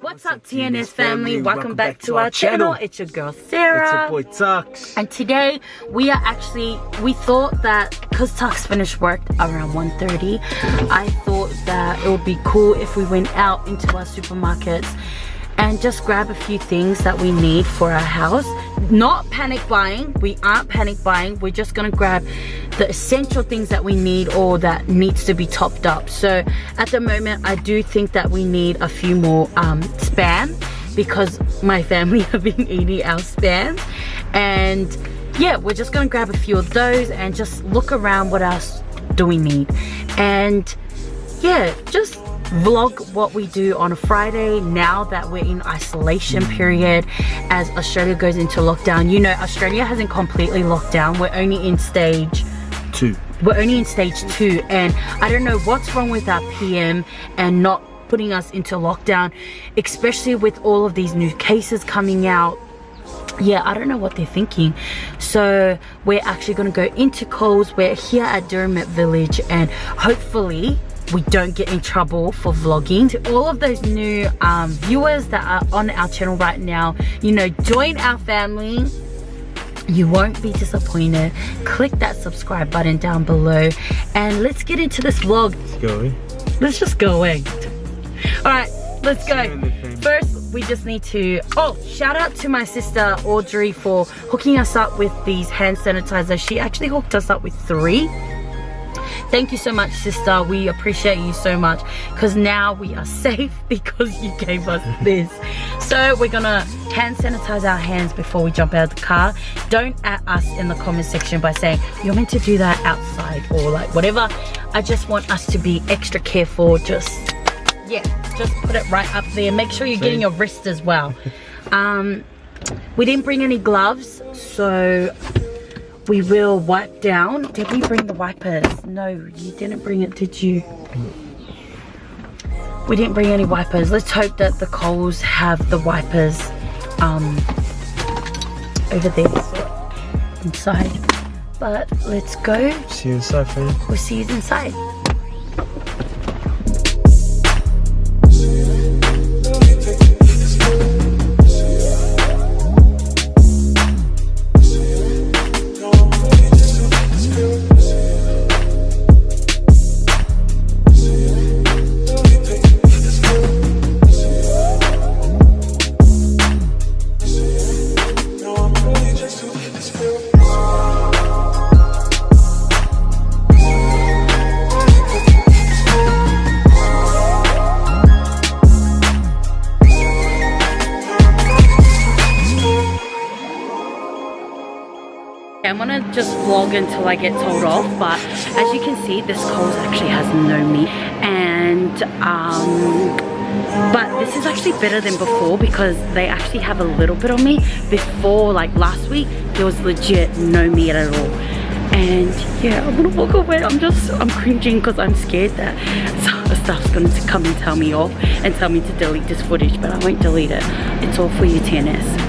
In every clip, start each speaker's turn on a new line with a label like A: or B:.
A: What's up, TNS family? Welcome back to our channel. It's your girl Sera.
B: It's your boy Tuxx.
A: And today we thought that because Tuxx finished work around 1:30, I thought that it would be cool if we went out into our supermarkets and just grab a few things that we need for our house. Not panic buying. We aren't panic buying. We're just gonna grab the essential things that we need or that needs to be topped up. So at the moment, I do think that we need a few more Spam, because my family have been eating our Spam. And yeah, we're just gonna grab a few of those and just look around what else do we need. And yeah, just vlog what we do on a Friday now that we're in isolation period as Australia goes into lockdown. You know, Australia hasn't completely locked down. We're only in stage 2. We're only in stage 2, and I don't know what's wrong with our PM and not putting us into lockdown, especially with all of these new cases coming out. Yeah, I don't know what they're thinking. So we're actually going to go into Coles. We're here at Derrimut Village, and hopefully we don't get in trouble for vlogging. To all of those new viewers that are on our channel right now, you know, join our family. You won't be disappointed. Click that subscribe button down below, and let's get into this vlog.
B: Let's go.
A: Let's just go away. All right, let's go. First, we just need to, shout out to my sister Audrey for hooking us up with these hand sanitizers. She actually hooked us up with 3. Thank you so much, sister. We appreciate you so much, because now we are safe because you gave us this. So we're gonna hand sanitize our hands before we jump out of the car. Don't at us in the comment section by saying you're meant to do that outside or like whatever. I just want us to be extra careful. Just put it right up there. Make sure you're getting your wrist as well. We didn't bring any gloves, so we will wipe down. Did we bring the wipers? No, you didn't bring it, did you? We didn't bring any wipers. Let's hope that the Coles have the wipers over there inside. But let's go.
B: See you inside, fam.
A: We'll see you inside. I'm gonna just vlog until I get told off, but as you can see, this Coles actually has no meat, and but this is actually better than before because they actually have a little bit of meat. Before, like last week, there was legit no meat at all. And yeah, I'm gonna walk away. I'm cringing because I'm scared that stuff's gonna come and tell me off and tell me to delete this footage, but I won't delete it. It's all for you, TNS.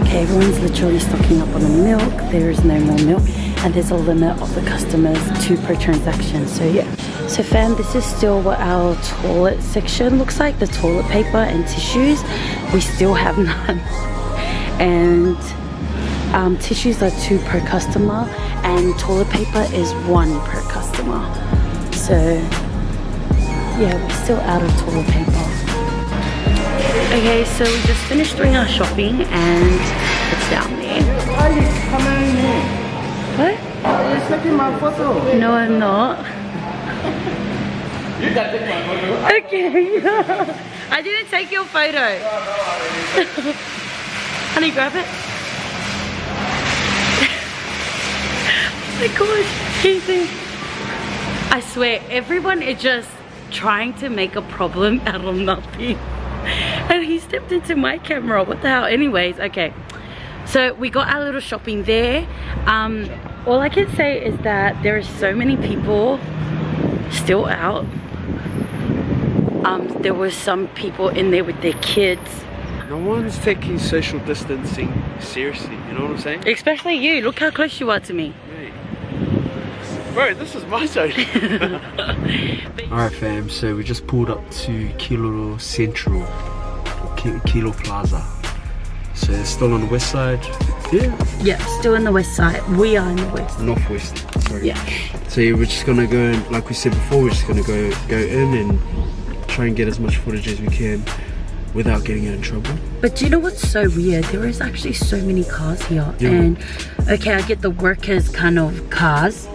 A: Okay, everyone's literally stocking up on the milk. There is no more milk, and there's a limit of the customers, 2 per transaction. So yeah. So fam, this is still what our toilet section looks like. The toilet paper and tissues, we still have none. And tissues are 2 per customer, and toilet paper is 1 per customer. So yeah, we're still out of toilet paper. Okay, so we just finished doing our shopping and it's down there. What?
B: You're taking my photo.
A: No, I'm not.
B: You can take my photo.
A: Okay. I didn't take your photo. Honey, grab it. Oh my gosh, easy. I swear, everyone is just trying to make a problem out of nothing. And he stepped into my camera. What the hell? Anyways, okay. So we got our little shopping there. All I can say is that there are so many people still out. There were some people in there with their kids.
B: No one's taking social distancing seriously, you know what I'm saying?
A: Especially you. Look how close you are to me.
B: Bro, this is my zone. Alright fam, so we just pulled up to Kiloro Central Kilo Plaza. So it's still on the west side.
A: Yeah, still in the west side. We are in the west.
B: Northwest, sorry.
A: Yeah.
B: So we're just gonna go and, like we said before, we're just gonna go in and try and get as much footage as we can without getting in trouble.
A: But do you know what's so weird? There is actually so many cars here.
B: Yeah.
A: And okay, I get the workers kind of cars,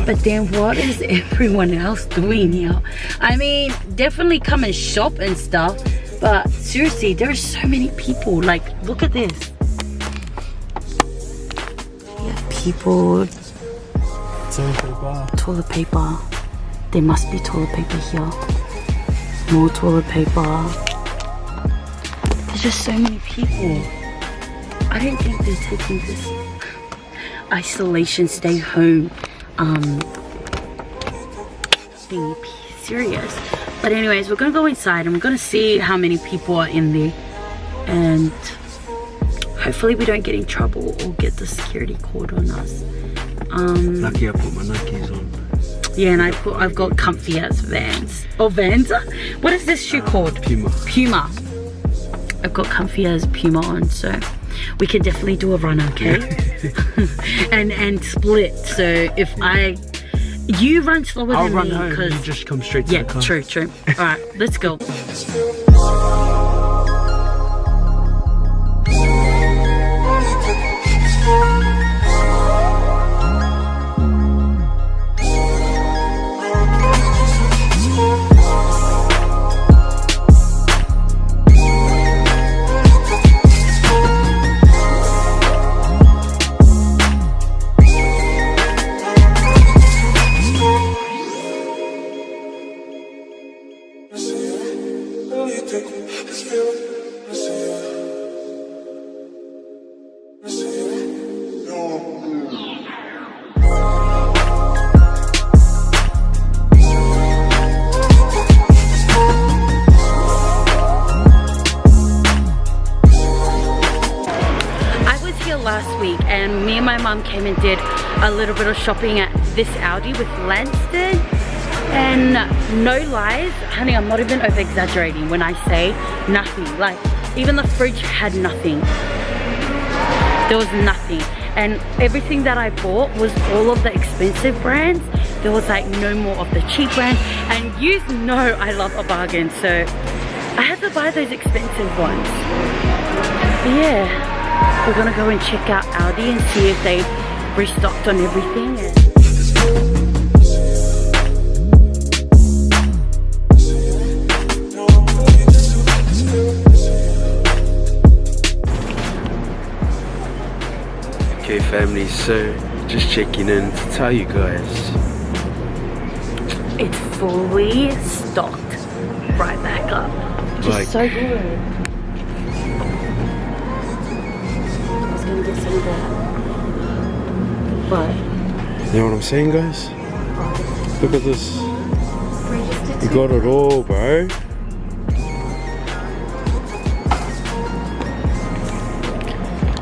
A: but then what is everyone else doing here? I mean, definitely come and shop and stuff, but seriously, there are so many people. Like, look at this. Yeah, people. Toilet paper. There must be toilet paper here. More toilet paper. There's just so many people. I don't think they're taking this isolation, stay home thing serious. But anyways, we're gonna go inside and we're gonna see how many people are in there, and hopefully we don't get in trouble or get the security called on us.
B: Lucky I put my Nikes on.
A: Yeah, and I've got comfy ass Vans. Oh, Vans? What is this shoe called? Puma. I've got comfy as Puma on, so we can definitely do a run, okay? and split. So if you run slower
B: I'll
A: than
B: run
A: me,
B: home.
A: because
B: You just come straight to the car.
A: Yeah, true. All right, let's go. Last week, and me and my mum came and did a little bit of shopping at this Aldi with Lanston, and no lies, honey, I'm not even over exaggerating when I say nothing. Like, even the fridge had nothing. There was nothing, and everything that I bought was all of the expensive brands. There was like no more of the cheap brands, and you know I love a bargain, so I had to buy those expensive ones. But yeah, we're gonna go and check out Aldi and see if they've restocked on everything.
B: Okay family, so just checking in to tell you guys.
A: It's fully stocked right back up. Just so good. Get some of that. But
B: you know what I'm saying, guys? Look at this. You got it all, bro.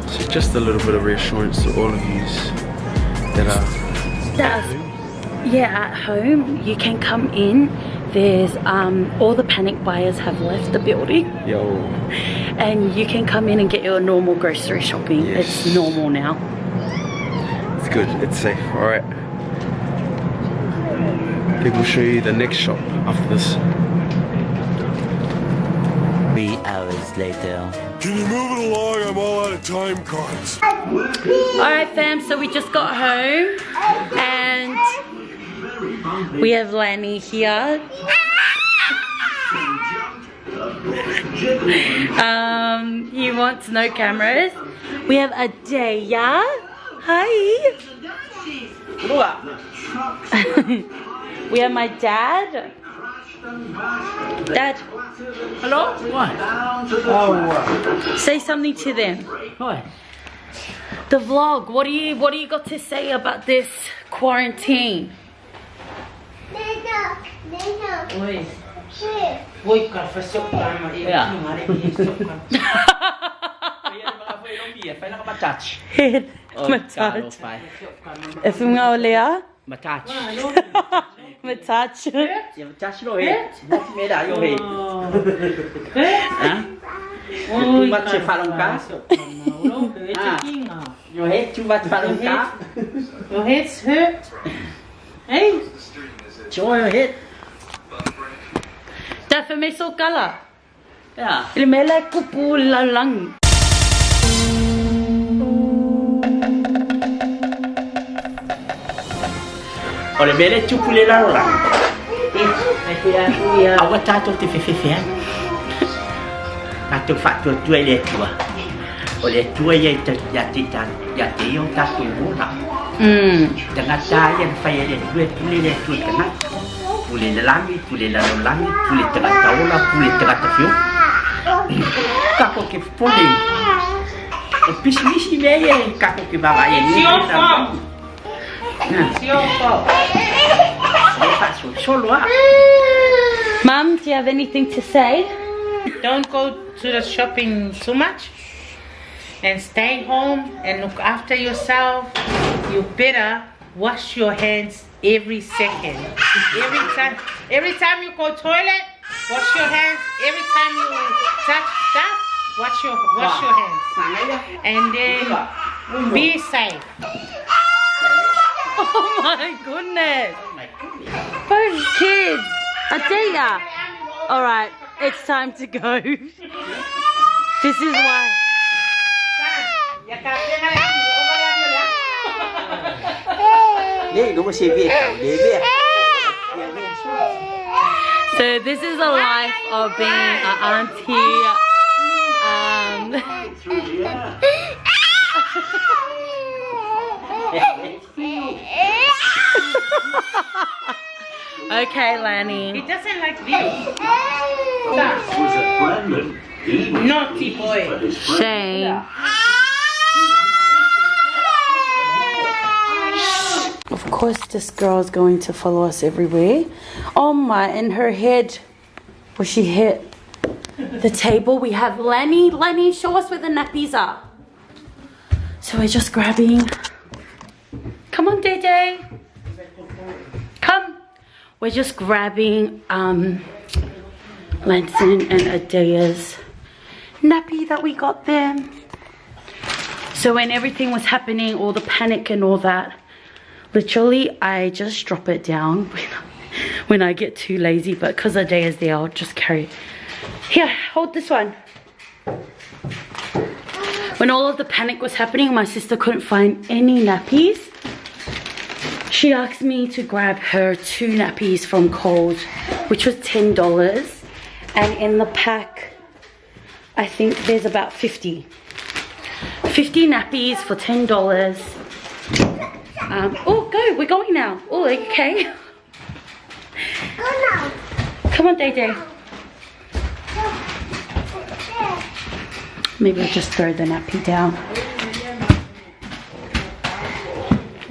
B: So just a little bit of reassurance to all of yous that are
A: at home. You can come in. There's all the panic buyers have left the building.
B: Yo.
A: And you can come in and get your normal grocery shopping.
B: Yes.
A: It's normal now.
B: It's good, it's safe, alright. I think we'll show you the next shop after this.
C: 3 hours later.
D: Can you move it along? I'm all out of time cards.
A: Alright fam, so we just got home and we have Lanny here. He wants no cameras. We have Adaya. Hi. We have my dad. Dad.
E: Hello? What?
A: Say something to them.
E: What?
A: The vlog. What do you got to say about this quarantine?
E: Oi. Voi caffè sopra ma io non mare di sopra. Fai na massage.
A: Massage. If you want to
E: Massage.
A: massage.
E: Massage lo è. Non mi dai io. Ôi,
F: Mắt sẽ phá lông cá. Vô hết chú bắt phá lông cá.
E: Your head's hurt. Hey.
F: Chúa hết.
A: Dah för mig så kalla.
F: Ja.
A: Eller med la kupu la lang.
F: Oleh bele cupu le la orang. Awak tahu tu fefe. Atau faktor tu ele tua. Oleh tua ye jatitan jati yang tak tu orang. Dengan cahaya yang faya le dua pulih le tu kena. Pulih le langit, pulih le langit, pulih tengah taula, pulih tengah tefiu. Kako ke pulih. Pisi meye kako ke bawa ye ni.
E: It's your fault.
A: Mum, do you have anything to say?
E: Don't go to the shopping too much. And stay home and look after yourself. You better wash your hands every second. Every time you go toilet, wash your hands. Every time you touch stuff, wash your hands. And then be safe.
A: Oh my goodness. Both kids. Adela. Alright, it's time to go. This is why. So this is the life of being an auntie. Okay, Lanny.
E: He doesn't like this. Naughty boy.
A: Shame. Of course, this girl is going to follow us everywhere. Oh my, in her head, where she hit the table, we have Lanny. Lanny, show us where the nappies are. So we're just grabbing. Come on, Day. Come. We're just grabbing Lanson and Adea's nappy that we got them. So when everything was happening, all the panic and all that, literally I just drop it down when I get too lazy, but because Adea's there, I'll just carry it. Here, hold this one. When all of the panic was happening, my sister couldn't find any nappies. She asked me to grab her 2 nappies from Coles, which was $10. And in the pack, I think there's about 50 nappies for $10. Oh, go, we're going now. Oh, okay. Go now. Come on, Day. Maybe I'll just throw the nappy down.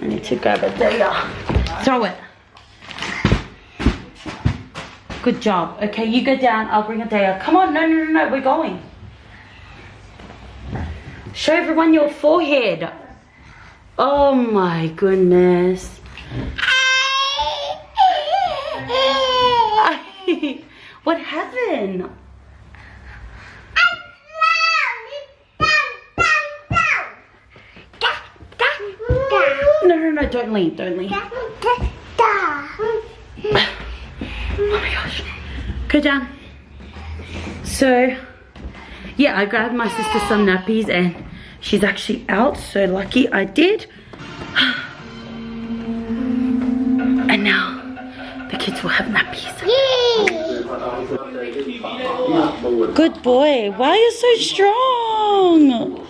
A: I need to grab it there. Throw it. Good job. Okay, you go down. I'll bring it there. Come on. No. We're going. Show everyone your forehead. Oh my goodness. What happened? No, don't lean. Oh my gosh. Go down. So, yeah, I grabbed my sister some nappies and she's actually out, so lucky I did. And now the kids will have nappies. Good boy. Why are you so strong?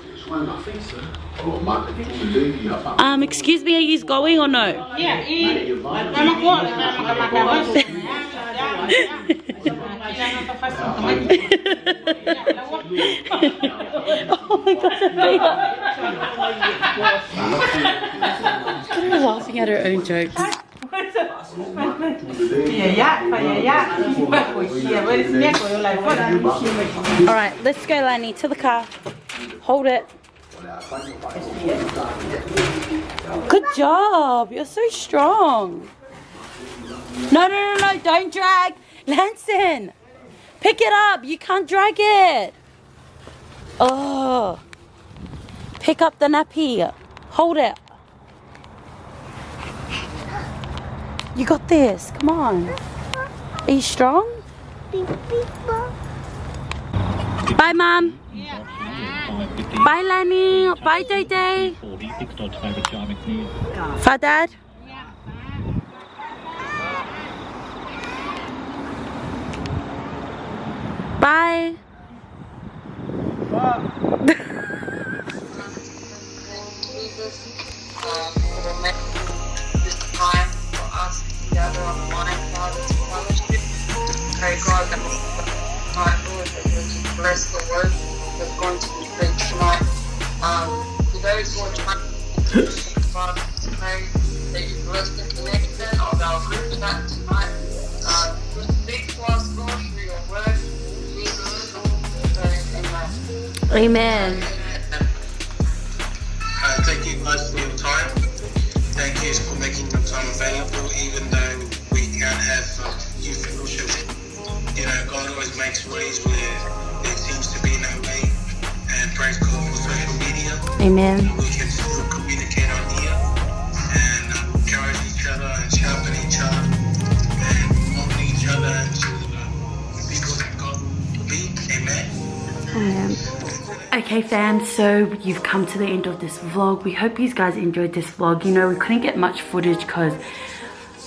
A: Excuse me, are you going or no?
E: Yeah,
A: Oh my god, She's laughing at her own jokes. Alright, let's go, Lani, to the car. Hold it. Good job. You're so strong. No, don't drag. Lanson, pick it up. You can't drag it. Oh. Pick up the nappy. Hold it. You got this. Come on. Are you strong? Bye, Mom. Bye, Lenny. Bye, Day Day. Dad. Bye.
G: Pray God that tonight, Lord, that you would bless the word that's going to be preached tonight. For those who are trying to pray that you bless the connection of our group chat tonight. Speak to us, Lord, through your word. Jesus, amen.
A: Amen.
H: Thank you guys for your time. Thank you for making your time available, even though we can't have youth fellowship. You know, God always makes ways where there seems to be no way. And praise God for social media.
A: Amen.
H: We can still communicate on here and encourage each other and sharpen each other and mold each other into the people that God will be. Amen.
A: Amen. Okay fam, so you've come to the end of this vlog. We hope you guys enjoyed this vlog. You know, we couldn't get much footage because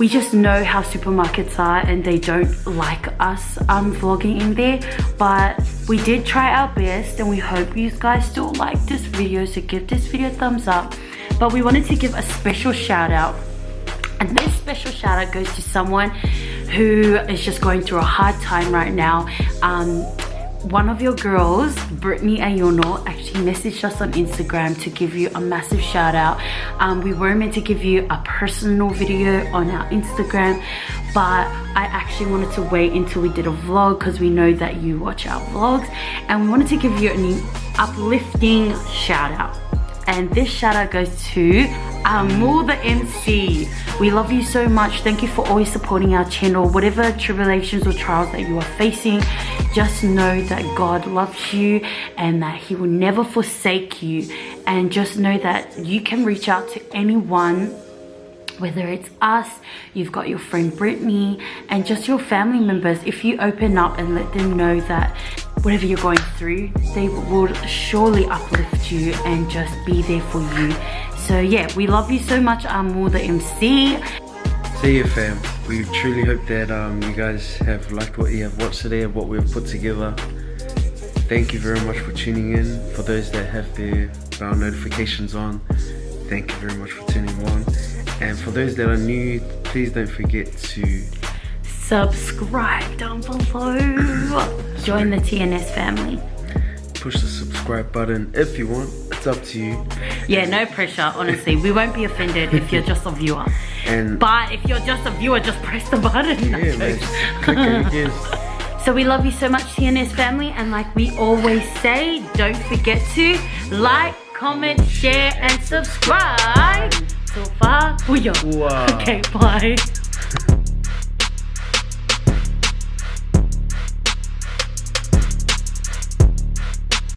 A: we just know how supermarkets are and they don't like us vlogging in there, but we did try our best and we hope you guys still like this video, so give this video a thumbs up. But we wanted to give a special shout out, and this special shout out goes to someone who is just going through a hard time right now. One of your girls, Brittany Ayono, actually messaged us on Instagram to give you a massive shout out. We were meant to give you a personal video on our Instagram, but I actually wanted to wait until we did a vlog because we know that you watch our vlogs, and we wanted to give you an uplifting shout out. And this shout out goes to Amul the MC. We love you so much. Thank you for always supporting our channel. Whatever tribulations or trials that you are facing, just know that God loves you and that He will never forsake you. And just know that you can reach out to anyone, whether it's us, you've got your friend Brittany, and just your family members. If you open up and let them know that whatever you're going through, they will surely uplift you and just be there for you. So yeah, we love you so much, Amul the MC.
B: So yeah fam, we truly hope that you guys have liked what you have watched today and what we've put together. Thank you very much for tuning in. For those that have their bell notifications on, thank you very much for tuning on. And for those that are new, please don't forget to
A: subscribe down below. Join the TNS family.
B: Push the subscribe button if you want. It's up to you.
A: Yeah, no pressure, honestly. We won't be offended if you're just a viewer. But if you're just a viewer, just press the button.
B: Yeah, man. Click it again.
A: So we love you so much, TNS family. And like we always say, don't forget to like, comment, share, and subscribe. So far, booyah.
B: Wow.
A: Okay, bye.